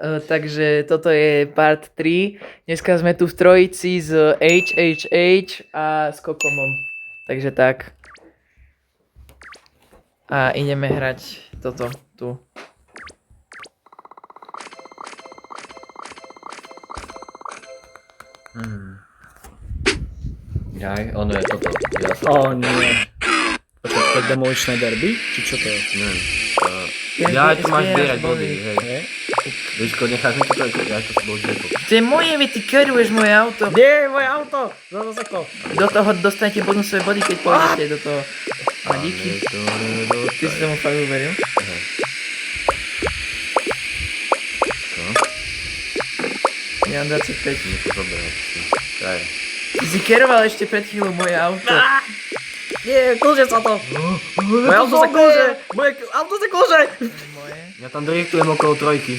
Takže toto je part 3. Dneska sme tu v trojici s HHH a s Kokomom. Takže tak. A ideme hrať toto tu. Jaj, ono je toto. Nie. To je demoličné derby? Či čo to je? Neviem. Ja tu máš zbierať body, hej. Je? Víško, necháš mi toto, ja to bol diepo. To je moje, vy ty keruješ moje auto. Nie, moje auto! Zasekol. Do toho dostanete bonusové body, keď pôjdete do toho. A díky. Ty si tomu fakt uveril? Ja mám 25. Nie to dobré. Daj. Ty si keroval ešte pred chvíľou moje auto. Nie, kľúže sa to! Moje auto sa kľúže! Moje auto sa kľúže! Moje. Ja tam driftujem okolo trojky.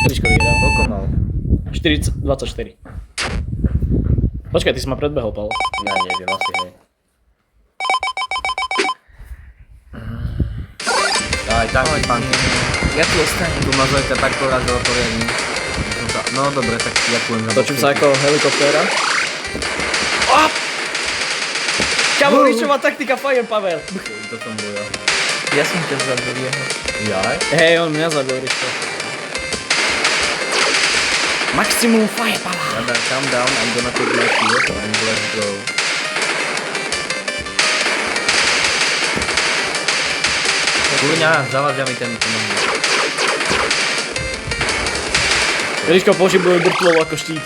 Kedičko vyhral. Koľko mal? 24. Počkaj, ty si ma predbehol, Paolo. Ja neviem, asi hej. Aj tam je pán. Ja tu ostanem. Tu ma Zojka tak porazila poriadne. No dobre, tak ďakujem za Točím sa ako helikoptéra. Kamoričová taktika Firepower. To som bol ja. Ja som ťa zabil jeho. Jaj? Hej, on mňa zabil, Riško. Maximum Firepower. Rada, calm down, I'm gonna take my shield and let's go. Kurňa, zavadzia mi ten Riško požibuje drtvolu ako štít.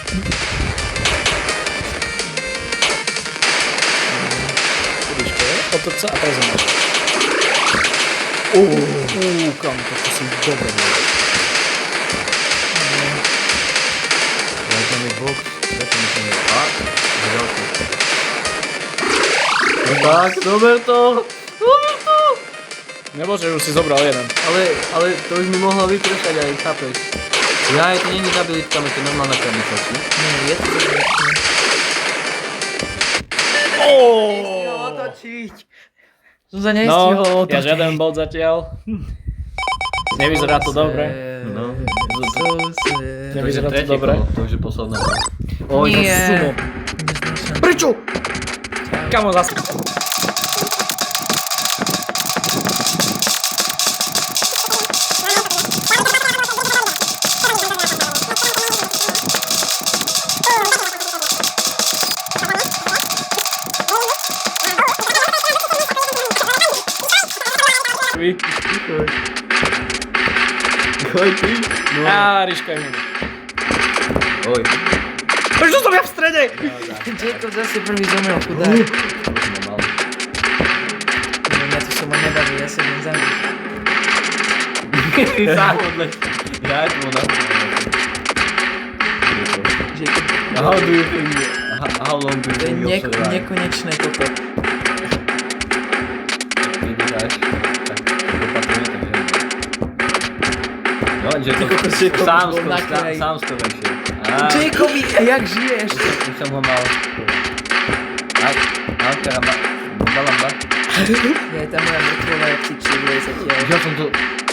Riško, otoč sa a teraz máš. Kam to som dobre. Dajte mi box, dajte mi ten pak, ďalší. No tak, dober to! Nebože, už si zobral jeden. Ale to už mi mohlo vypršať aj, chápeš? Ja, to není zabilitka, to je normálna krabica, či? Nie, je to zbytočné. Oooo! Otočiť. Som sa nestihol No, otočiť. ja žiaden bod zatiaľ. Nevyzerá to dobre. No. Nevyzerá to dobre. To už je posledná. Oj, Nie. sumo. Prečo? Kamo zase. Oj, ty? No. Á, Riška je mimo. Oj. Prečo som ja v strede? Jacob zase prvý zomrel, chudák. Nemal. Ja to som ma nebaví, ja sa idem zabiť. Ty sám odleč. Ja tu na... Jacob, How do you think... How long do you to je think you'll survive? nekonečné toto. Vydržáš? Tak opatrne, takže... No, že to... Jacob Sám bol na kraji. skoro išiel. Jacobi, a jak žiješ? Už som ho mal. Aj, karamba. Bomba lamba. Je tam moja mŕtvola, jak si čivuje zatiaľ.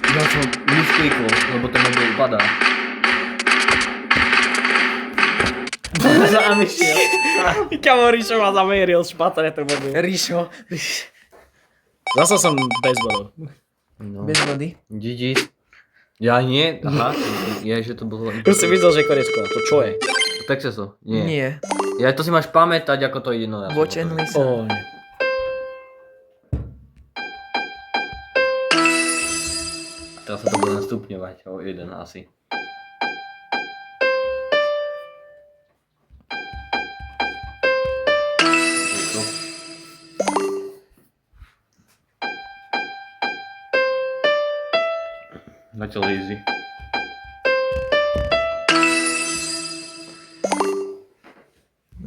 Ja som misklikol, lebo ten mobil upadá. Zamišiel. Kamo Rišo ma zamieril špatne to mobil. Ríšo, Zasa som bez bodov. No. bez vody. GG. Ja nie, aha, je, že to bolo... Už si videl, že je koniecko. To čo je? Texaso, nie. Nie. Ja to si máš pamätať, ako to ide, no ja. Watch and listen. Ó, nie. Teraz sa to bude nastupňovať o jeden asi. Zatiaľ easy.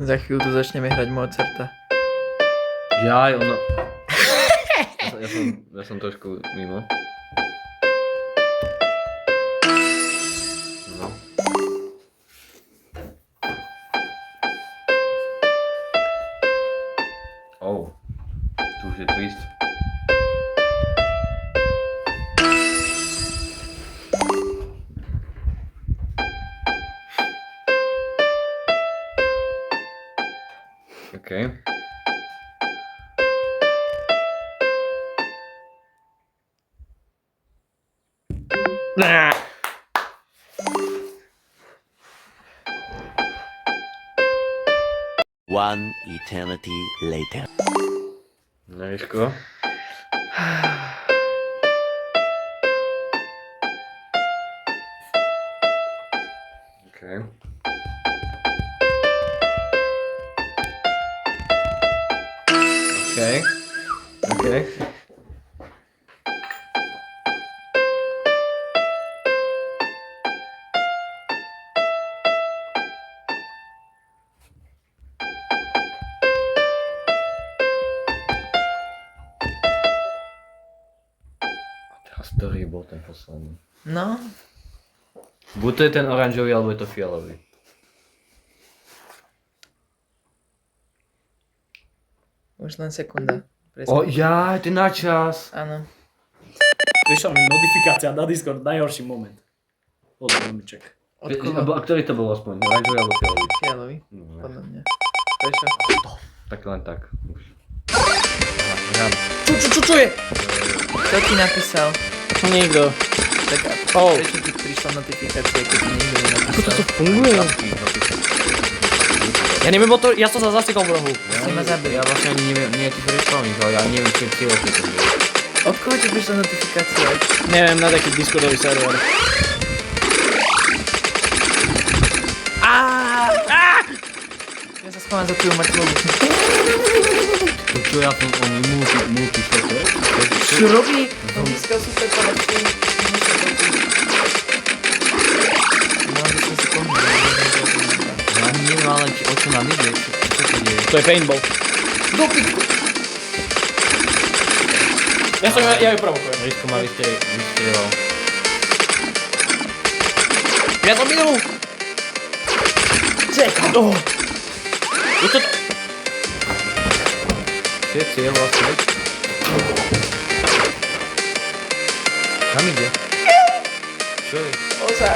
Za chvíľu tu začneme hrať Mozarta. Jaj, ono... Ja som trošku mimo. No. Oh. Tu už je twist. OK. One eternity later. Neriško. OK. OK. OK. Teraz ktorý bol ten posledný? No, Buď to je ten oranžový, alebo je to fialový. už len sekunda. O, ja, ty na čas. Áno. Prišla mi notifikácia na Discord, najhorší moment. Odlomiček. Od koho? A ktorý to bol aspoň? Oranžový alebo fialový? Fialový, No, podľa mňa. Prečo? tak len tak. Už. Čo je? Kto ti napísal? Nikto. Tak Oh. prečo ti prišla notifikácia, keď ti nikto nenapísal? Ako to funguje? Ja neviem, ja som sa zasekol v rohu. Si ma zabil. Ja vlastne ani neviem, nie, ty to respawníš, ale ja neviem, či cieľ to je. Od koho ti prišla notifikácia? Neviem, na taký Discordový server. Ja sa schovám za tvoju mŕtvolu. Čo ja som on multi-shooter? Čo robí? On získal super palečky. No, by som si pohnul. Ja ani neviem, ale o čo nám ide, čo to je? To je paintball. Do piku! Ja ju provokujem. Risko ma vystrelal. Ja to minul! Čekaj! Je to... Čo je cieľ vlastne? Kam ide? Čo je? Oza!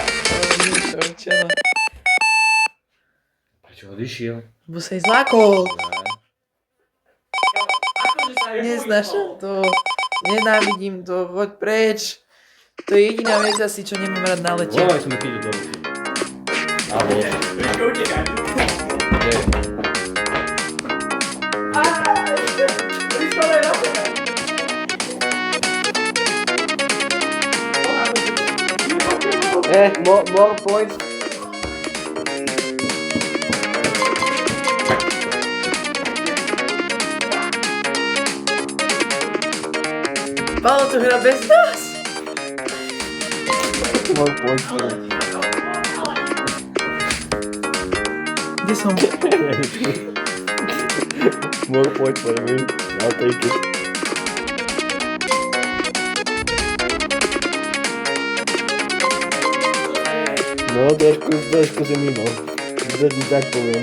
Nič, orčeno. Prečo odišiel? Bo sa jej zlákol. Neznášam to. Nenávidím to. Choď preč. To je jediná vec asi, čo nemám rád na lete. Volaj sme chytil do ruky. Alebo... Kde je? More points. Paolo tu hra bez nás. More points. Kde som? More points for me. I'll take it. No, trošku si mimo. Vždy tak poviem.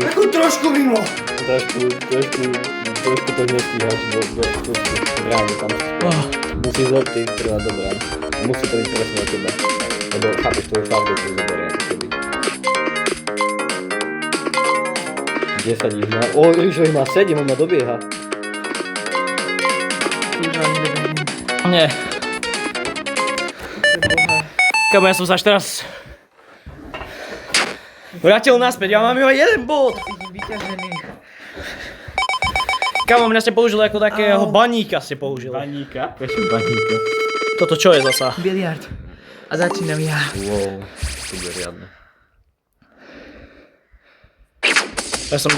Ako trošku mimo. Trošku to nestíhaš do ráne tam. Musíš zlepšiť trvať do brán. Musí to byť presne na teba. Lebo chápeš, tvoju farbu to zoberie ako keby. 10 ich má. O, čo ich má 7, on ma dobieha. Už ani nebehnem. Nie. Preboha. Kamo, ja som sa až teraz vrátil naspäť, ja mám iba jeden bod. Vidím vyťažený. Kamo, mňa ste použili ako takého baníka ste použili. Baníka? Prečo baníka? Toto čo je zasa? Biliard. A začínam ja. Wow, to bude riadne. Ja som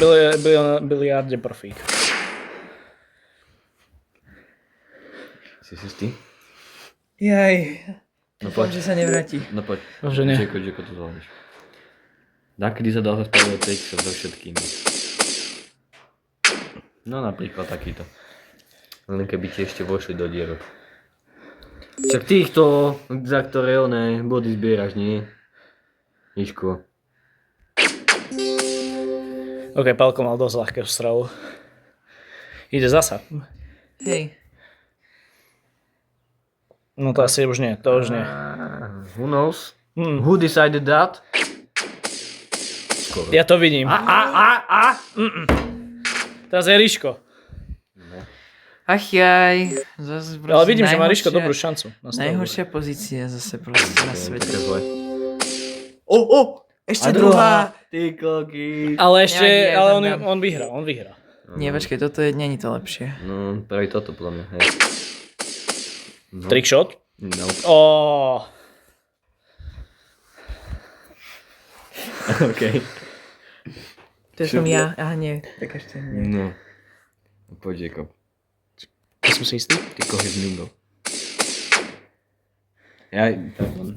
biliarde profík. Si istý? Jaj. No Dúfam, poď. že sa nevráti. No poď. Že nie. Čeko, to zvládneš. Nakedy sa dal zaspávať take so všetkými. No napríklad takýto. Len keby ti ešte vošli do dierok. Však týchto, za ktoré oné body zbieraš, nie? Ižko. Ok, Palko mal dosť ľahkú stravu. Ide zasa. Hej. No to asi už nie, to už nie. Who knows? Who decided that? Skoro. Ja to vidím. Teraz je Ríško. Ach jaj. Zase Ale vidím, že má Ríško dobrú šancu. Najhoršia pozícia zase proste na svete. Také zle. Ešte druhá. Ty koky. Ale ešte, Nevadí, ja ale tam dám. on vyhrá. Nie, počkej, není to lepšie. No, práve toto podľa mňa, hej. No. Trickshot. No. OK. To som ja. Aha, nie. Tak ešte nie. No. Poď, Jacob. Ja som si istý. Ty kohy z Mingo. Ja, tak on.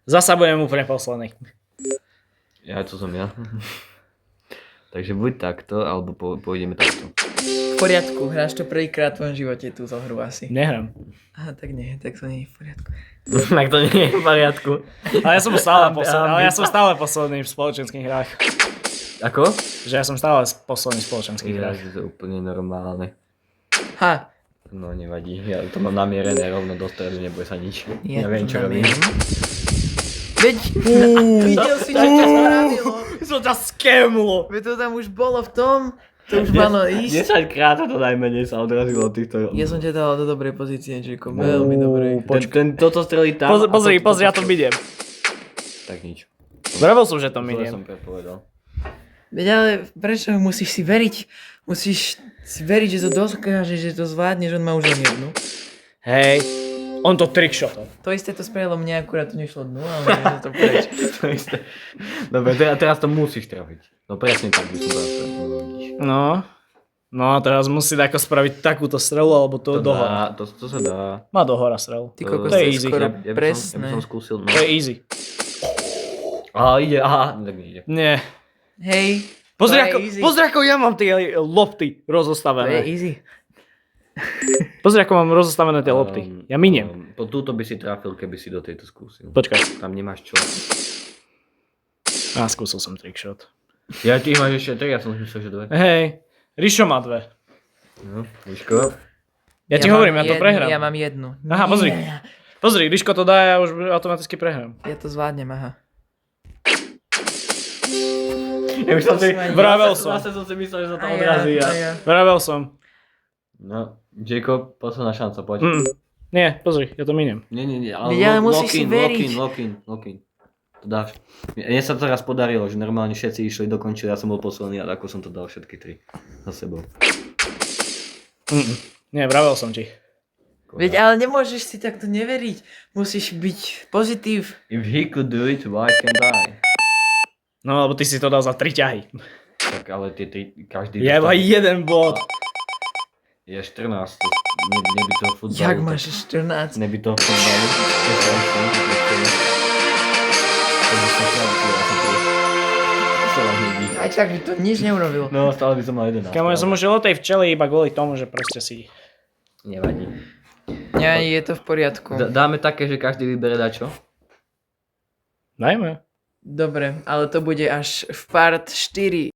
Zasa budem úplne posledný. Ja, to som ja. Takže buď takto, alebo pôjdeme takto. V poriadku, hráš to prvýkrát v tvojom živote túto hru asi. Nehrám. Aha, tak nie, tak to nie je v poriadku. Tak to nie je v poriadku. Ale ja som stále posledný v spoločenských hrách. Ako? Že ja som stále posledný v spoločenských Ja, hrách. že to je úplne normálne. Ha, No nevadí, ja to mám namierené rovno do stredu, nebude sa nič. ja Neviem, to čo robím. namierim. Veď, videl si, čo ťa spravilo. Som ťa skemlo. Veď to tam už bolo v tom, to už malo ísť. 10 krát to najmenej sa odrazilo od týchto... Ja som ťa dal do dobrej pozície, Jacob, veľmi dobrej. Toto strelí tam. Pozri, ja to vidím. Tak nič. Vravel som, že to To miniem. som predpovedal. Veď ale prečo musíš si veriť? Musíš si veriť, že to dokáže, že to zvládneš, on má už len jednu. Hej, on to trickshotol. To isté to spravilo mne, akurát to nešlo dnu, ale je to preč. To isté. Dobre, teraz to musíš trafiť. No presne tak by som teraz vidíš. No a teraz musí ako spraviť takúto strelu, alebo to dohora. To sa dá. Má dohora strelu. Ty kokos, To to je je easy. skoro Ja by presné. som skúsil, no. To je easy. Ide, tak ide. Nie. Hej, Pozri to je ako, easy. pozri ako ja mám tie lopty To je rozostavené. easy. Pozri ako mám rozostavené tie lopty. Ja miniem. Po túto by si trafil, keby si do tejto skúsil. Počkaj. Tam nemáš čo. Skúsil som trickshot. Ja ty máš ešte 3, ja som myslel, že 2. Hej, Rišo má 2. No, Miško. Ja ti hovorím, ja to prehrám. Ja mám jednu. Aha, pozri. Nie. Pozri, Riško to dá, ja už automaticky prehrám. Ja to zvládnem, aha. Ja už som si... Vravel som. Zase som si myslel, že sa to A ja, odrazí. a ja. Vravel som. No, Jacob, posledná šanca, poď. Nie, pozri, ja to miniem. Nie, Ale musíš si veriť. lock in. To dáš. Mne sa to teraz podarilo, že normálne všetci išli, dokončili, ja som bol posledný a ako som to dal všetky 3 za sebou. Nie, vravel som ti. Veď ale nemôžeš si takto neveriť. Musíš byť pozitív. If he could do it, why can't I? No, lebo ty si to dal za 3 ťahy. Tak ale tie 3, každý... Ja iba jeden bod. Je 14, to neby toho futbalu. Jak máš 14? Neby toho futbalu. Aj tak by to nič neurobil. No, stále by som mal 11. Kamo, ja som už o tej včeli iba kvôli tomu, že proste si... Nevadí. Nie, je to v poriadku. Dáme také, že každý vybere dačo? Dajme. Dobre, ale to bude až v part 4.